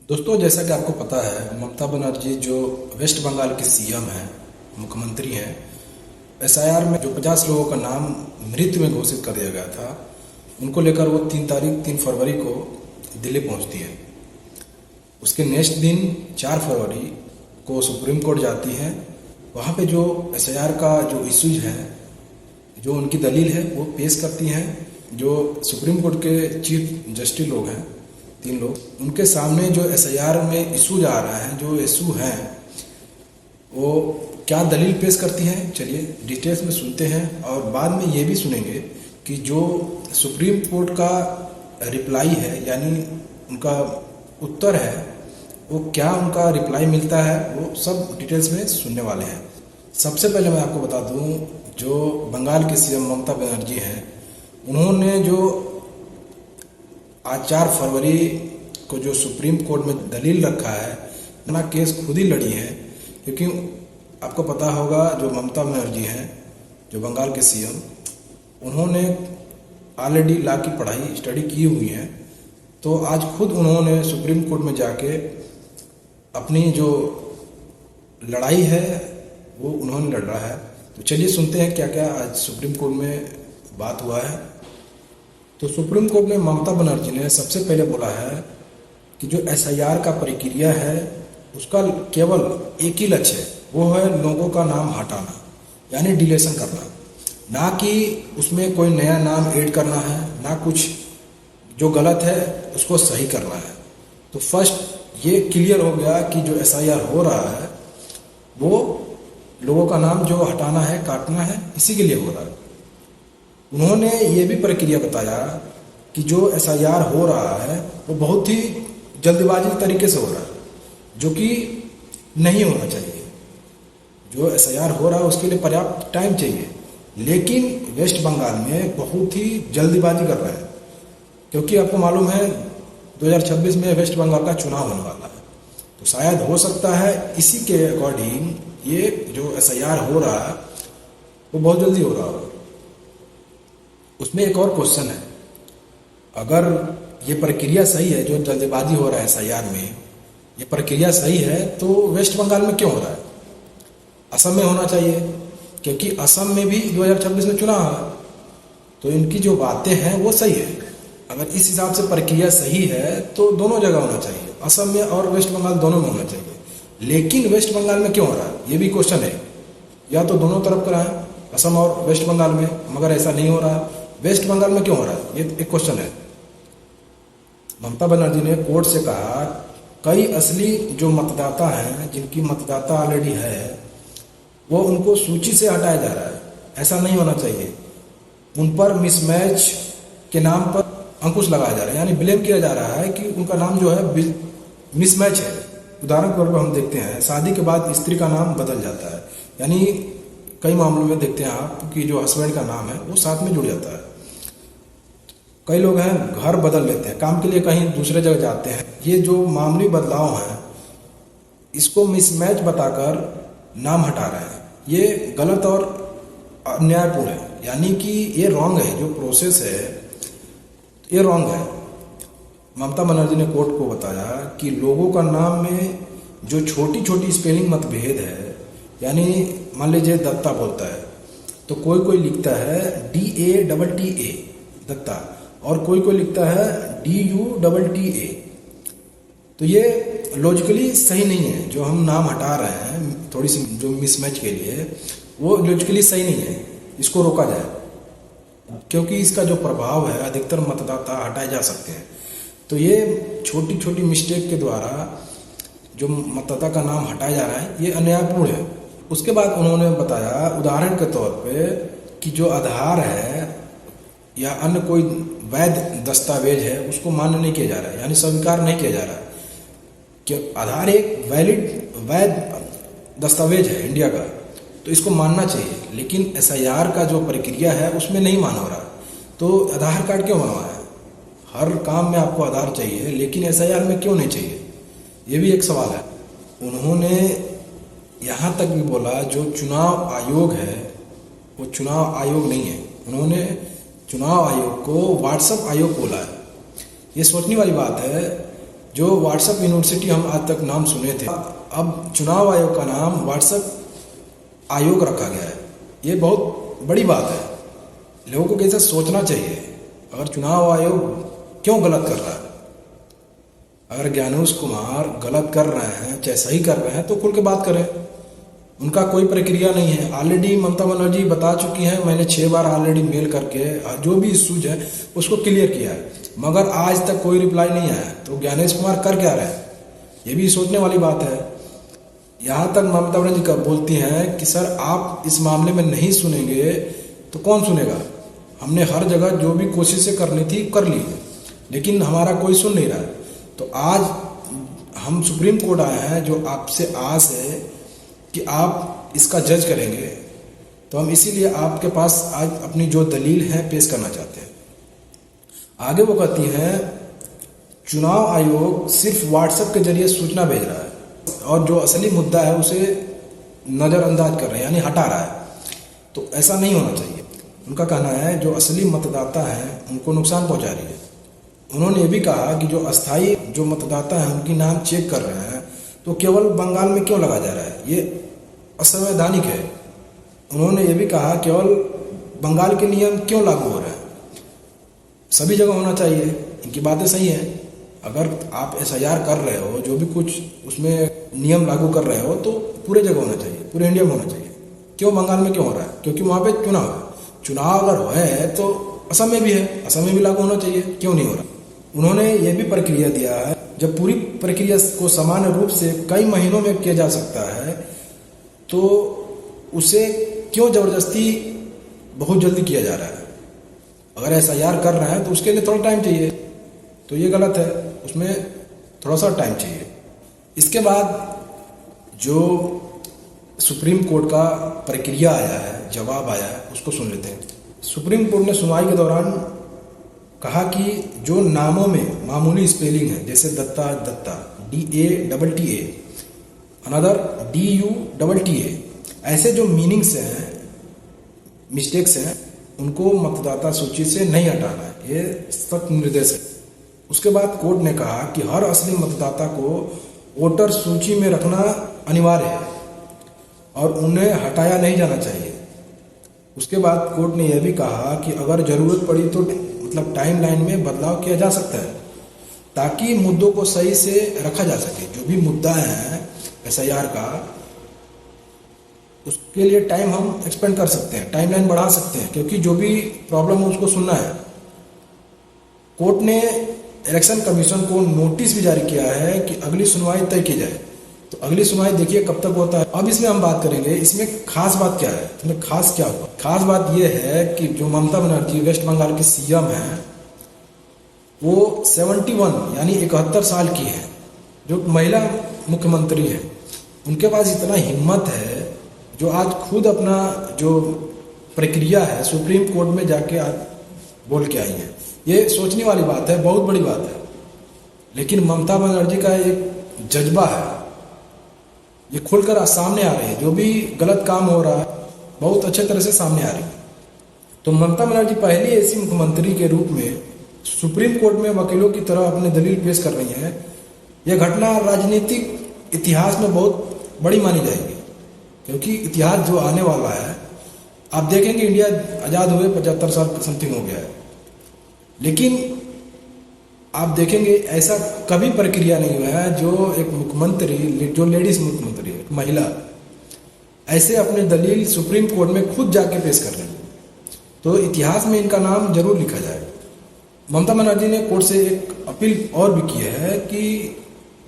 दोस्तों, जैसा कि आपको पता है, ममता बनर्जी जो वेस्ट बंगाल की सीएम हैं, मुख्यमंत्री हैं, एसआईआर में जो 50 लोगों का नाम मृत में घोषित कर दिया गया था, उनको लेकर वो 3 फरवरी को दिल्ली पहुंचती है। उसके नेक्स्ट दिन 4 फरवरी को सुप्रीम कोर्ट जाती हैं। वहाँ पे जो एसआईआर का जो इश्यूज है, जो उनकी दलील है, वो पेश करती हैं। जो सुप्रीम कोर्ट के चीफ जस्टिस लोग हैं, 3 लोग, उनके सामने जो एसआईआर में इशू आ रहा है, जो इशू हैं, वो क्या दलील पेश करती हैं, चलिए डिटेल्स में सुनते हैं। और बाद में ये भी सुनेंगे कि जो सुप्रीम कोर्ट का रिप्लाई है, यानी उनका उत्तर है, वो क्या उनका रिप्लाई मिलता है, वो सब डिटेल्स में सुनने वाले हैं। सबसे पहले मैं आपको बता दूं, जो बंगाल के सीएम ममता बनर्जी हैं, उन्होंने जो आज 4 फरवरी को जो सुप्रीम कोर्ट में दलील रखा है, अपना केस खुद ही लड़ी है। क्योंकि आपको पता होगा, जो ममता बनर्जी हैं, जो बंगाल के सीएम, उन्होंने ऑलरेडी लॉ की पढ़ाई स्टडी की हुई है। तो आज खुद उन्होंने सुप्रीम कोर्ट में जाके अपनी जो लड़ाई है वो उन्होंने लड़ रहा है। तो चलिए सुनते हैं क्या क्या आज सुप्रीम कोर्ट में बात हुआ है। तो सुप्रीम कोर्ट में ममता बनर्जी ने सबसे पहले बोला है कि जो एसआईआर का प्रक्रिया है, उसका केवल एक ही लक्ष्य है, वो है लोगों का नाम हटाना, यानी डिलीशन करना, ना कि उसमें कोई नया नाम ऐड करना है, ना कुछ जो गलत है उसको सही करना है। तो फर्स्ट ये क्लियर हो गया कि जो एसआईआर हो रहा है वो लोगों का नाम जो हटाना है, काटना है, इसी के लिए हो रहा है। उन्होंने ये भी प्रक्रिया बताया कि जो एसआईआर हो रहा है वो बहुत ही जल्दबाजी तरीके से हो रहा है, जो कि नहीं होना चाहिए। जो एसआईआर हो रहा है उसके लिए पर्याप्त टाइम चाहिए, लेकिन वेस्ट बंगाल में बहुत ही जल्दबाजी कर रहे हैं। क्योंकि आपको मालूम है 2026 में वेस्ट बंगाल का चुनाव होने वाला है। तो शायद हो सकता है इसी के अकॉर्डिंग ये जो एसआईआर हो रहा है वो बहुत जल्दी हो रहा हो। उसमें एक और क्वेश्चन है, अगर ये प्रक्रिया सही है, जो जल्दबाजी हो रहा है एसआईआर में, ये प्रक्रिया सही है, तो वेस्ट बंगाल में क्यों हो रहा है? असम में होना चाहिए, क्योंकि असम में भी 2026 में चुनाव है। तो इनकी जो बातें हैं वो सही है। अगर इस हिसाब से प्रक्रिया सही है तो दोनों जगह होना चाहिए, असम में और वेस्ट बंगाल दोनों में होना चाहिए। लेकिन वेस्ट बंगाल में क्यों हो रहा है, ये भी क्वेश्चन है। या तो दोनों तरफ कराएं, असम और वेस्ट बंगाल में, मगर ऐसा नहीं हो रहा। वेस्ट बंगाल में क्यों हो रहा है, ये एक क्वेश्चन है। ममता बनर्जी ने कोर्ट से कहा, कई असली जो मतदाता हैं, जिनकी मतदाता ऑलरेडी है, वो उनको सूची से हटाया जा रहा है। ऐसा नहीं होना चाहिए। उन पर मिसमैच के नाम पर अंकुश लगाया जा रहा है, यानी ब्लेम किया जा रहा है कि उनका नाम जो है मिसमैच है। उदाहरण के तौर पर हम देखते हैं, शादी के बाद स्त्री का नाम बदल जाता है, यानी कई मामलों में देखते हैं आप कि जो हस्बैंड का नाम है वो साथ में जुड़ जाता है। कई लोग हैं घर बदल लेते हैं, काम के लिए कहीं दूसरे जगह जाते हैं। ये जो मामूली बदलाव हैं, इसको मिसमैच बताकर नाम हटा रहे हैं। ये गलत और अन्यायपूर्ण है, यानी कि ये रॉन्ग है। जो प्रोसेस है ये रॉन्ग है। ममता बनर्जी ने कोर्ट को बताया कि लोगों का नाम में जो छोटी छोटी स्पेलिंग मतभेद है, यानी मान लीजिए दत्ता बोलता है तो कोई लिखता है DATTA दत्ता, और कोई लिखता है DUTTA। तो ये लॉजिकली सही नहीं है। जो हम नाम हटा रहे हैं थोड़ी सी जो मिसमैच के लिए, वो लॉजिकली सही नहीं है। इसको रोका जाए, क्योंकि इसका जो प्रभाव है अधिकतर मतदाता हटाए जा सकते हैं। तो ये छोटी छोटी मिस्टेक के द्वारा जो मतदाता का नाम हटाया जा रहा है, ये अन्यायपूर्ण है। उसके बाद उन्होंने बताया उदाहरण के तौर पे कि जो आधार है या अन्य कोई वैध दस्तावेज है, उसको मान्य नहीं किया जा रहा है, यानी स्वीकार नहीं किया जा रहा है कि आधार एक वैध दस्तावेज है इंडिया का, तो इसको मानना चाहिए। लेकिन एसआईआर का जो प्रक्रिया है उसमें नहीं माना हो रहा। तो आधार कार्ड क्यों बनवाया है? हर काम में आपको आधार चाहिए, लेकिन एसआईआर में क्यों नहीं चाहिए, ये भी एक सवाल है। उन्होंने यहाँ तक भी बोला जो चुनाव आयोग है वो चुनाव आयोग नहीं है। उन्होंने चुनाव आयोग को व्हाट्सएप आयोग बोला है। ये सोचने वाली बात है। जो व्हाट्सएप यूनिवर्सिटी हम आज तक नाम सुने थे, अब चुनाव आयोग का नाम व्हाट्सएप आयोग रखा गया है। ये बहुत बड़ी बात है। लोगों को कैसे सोचना चाहिए। अगर चुनाव आयोग क्यों गलत कर रहा है, अगर ज्ञानेश कुमार गलत कर रहे हैं चाहे सही कर रहे हैं तो खुल के बात करें। उनका कोई प्रक्रिया नहीं है। ऑलरेडी ममता बनर्जी बता चुकी हैं, मैंने 6 बार ऑलरेडी मेल करके जो भी इश्यूज है उसको क्लियर किया है, मगर आज तक कोई रिप्लाई नहीं आया। तो ज्ञानेश कुमार कर क्या रहे हैं, ये भी सोचने वाली बात है। यहाँ तक ममता बनर्जी बोलती हैं कि सर आप इस मामले में नहीं सुनेंगे तो कौन सुनेगा। हमने हर जगह जो भी कोशिशें करनी थी कर ली, लेकिन हमारा कोई सुन नहीं रहा है। तो आज हम सुप्रीम कोर्ट आए हैं, जो आपसे आस है कि आप इसका जज करेंगे, तो हम इसीलिए आपके पास आज अपनी जो दलील है पेश करना चाहते हैं। आगे वो कहती हैं चुनाव आयोग सिर्फ व्हाट्सएप के जरिए सूचना भेज रहा है और जो असली मुद्दा है उसे नज़रअंदाज कर रहे हैं, यानी हटा रहा है। तो ऐसा नहीं होना चाहिए। उनका कहना है जो असली मतदाता हैं उनको नुकसान पहुंचा रही है। उन्होंने ये भी कहा कि जो अस्थायी जो मतदाता हैं उनकी नाम चेक कर रहे हैं, तो केवल बंगाल में क्यों लगा जा रहा है, ये असंवैधानिक है। उन्होंने ये भी कहा केवल बंगाल के नियम क्यों लागू हो रहे हैं, सभी जगह होना चाहिए। इनकी बातें सही हैं। अगर आप SIR कर रहे हो, जो भी कुछ उसमें नियम लागू कर रहे हो, तो पूरे जगह होना चाहिए, पूरे इंडिया में होना चाहिए। क्यों बंगाल में क्यों हो रहा है, क्योंकि वहाँ पे चुनाव है। चुनाव अगर है तो असम में भी है, असम में भी लागू होना चाहिए, क्यों नहीं हो रहा। उन्होंने ये भी प्रक्रिया दिया है, जब पूरी प्रक्रिया को सामान्य रूप से कई महीनों में किया जा सकता है, तो उसे क्यों जबरदस्ती बहुत जल्दी किया जा रहा है। अगर SIR कर रहे हैं तो उसके लिए थोड़ा टाइम चाहिए, तो ये गलत है, उसमें थोड़ा सा टाइम चाहिए। इसके बाद जो सुप्रीम कोर्ट का प्रक्रिया आया है, जवाब आया है, उसको सुन लेते हैं। सुप्रीम कोर्ट ने सुनवाई के दौरान कहा कि जो नामों में मामूली स्पेलिंग है, जैसे Datta Datta DATTA, another DUTTA, ऐसे जो मीनिंग्स हैं, मिस्टेक्स हैं, उनको मतदाता सूची से नहीं हटाना है। ये सख्त निर्देश है। उसके बाद कोर्ट ने कहा कि हर असली मतदाता को वोटर सूची में रखना अनिवार्य है और उन्हें हटाया नहीं जाना चाहिए। उसके बाद कोर्ट ने यह भी कहा कि अगर जरूरत पड़ी तो मतलब टाइमलाइन में बदलाव किया जा सकता है, ताकि मुद्दों को सही से रखा जा सके। जो भी मुद्दा है SIR का, उसके लिए टाइम हम एक्सपेंड कर सकते हैं, टाइमलाइन बढ़ा सकते हैं, क्योंकि जो भी प्रॉब्लम है उसको सुनना है। कोर्ट ने इलेक्शन कमीशन को नोटिस भी जारी किया है कि अगली सुनवाई तय की जाए। तो अगली सुनवाई देखिए कब तक होता है। अब इसमें हम बात करेंगे, इसमें खास बात क्या है, इसमें खास क्या हुआ। खास बात यह है कि जो ममता बनर्जी वेस्ट बंगाल की CM है, वो 71 यानी 71 साल की है, जो महिला मुख्यमंत्री है। उनके पास इतना हिम्मत है जो आज खुद अपना जो प्रक्रिया है सुप्रीम कोर्ट में जाके आज बोल के आई है। ये सोचने वाली बात है, बहुत बड़ी बात है। लेकिन ममता बनर्जी का एक जज्बा है, ये खुलकर सामने आ रही है। जो भी गलत काम हो रहा है बहुत अच्छे तरह से सामने आ रही है। तो ममता बनर्जी पहली ऐसी मुख्यमंत्री के रूप में सुप्रीम कोर्ट में वकीलों की तरह अपनी दलील पेश कर रही हैं। यह घटना राजनीतिक इतिहास में बहुत बड़ी मानी जाएगी, क्योंकि इतिहास जो आने वाला है, आप देखेंगे इंडिया आज़ाद हुए 75 साल समथिंग हो गया है, लेकिन आप देखेंगे ऐसा कभी प्रक्रिया नहीं हुआ है जो एक मुख्यमंत्री, जो लेडीज मुख्यमंत्री है, महिला, ऐसे अपनी दलील सुप्रीम कोर्ट में खुद जाके पेश कर रही है। तो इतिहास में इनका नाम जरूर लिखा जाए। ममता बनर्जी ने कोर्ट से एक अपील और भी की है कि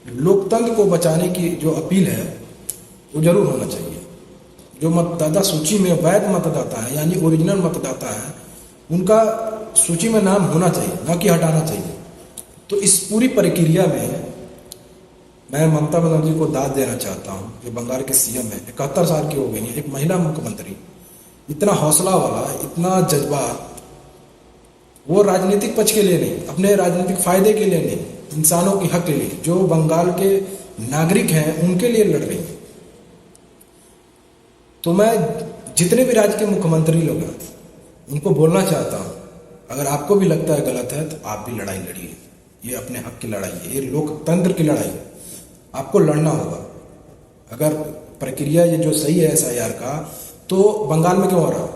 लोकतंत्र को बचाने की जो अपील है वो जरूर होना चाहिए। जो मतदाता सूची में वैध मतदाता है यानी ओरिजिनल मतदाता है, उनका सूची में नाम होना चाहिए, ना कि हटाना चाहिए। तो इस पूरी प्रक्रिया में मैं ममता बनर्जी को दाद देना चाहता हूँ, जो बंगाल के CM है, 71 साल की हो गई है, एक महिला मुख्यमंत्री, इतना हौसला वाला, इतना जज्बा, वो राजनीतिक पक्ष के लिए नहीं, अपने राजनीतिक फायदे के लिए नहीं, इंसानों के हक के लिए, जो बंगाल के नागरिक हैं उनके लिए लड़ रही है। तो मैं जितने भी राज्य के मुख्यमंत्री लोग हैं उनको बोलना चाहता हूँ, अगर आपको भी लगता है गलत है तो आप भी लड़ाई लड़िए। ये अपने हक की लड़ाई है, ये लोकतंत्र की लड़ाई है। आपको लड़ना होगा। अगर प्रक्रिया ये जो सही है SIR का, तो बंगाल में क्यों हो रहा,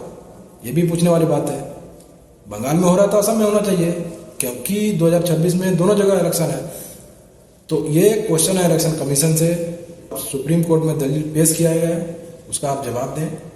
ये भी पूछने वाली बात है। बंगाल में हो रहा तो असम में होना चाहिए, क्योंकि 2026 में दोनों जगह इलेक्शन है। तो ये क्वेश्चन है इलेक्शन कमीशन से, सुप्रीम कोर्ट में दलील पेश किया गया है, उसका आप जवाब दें।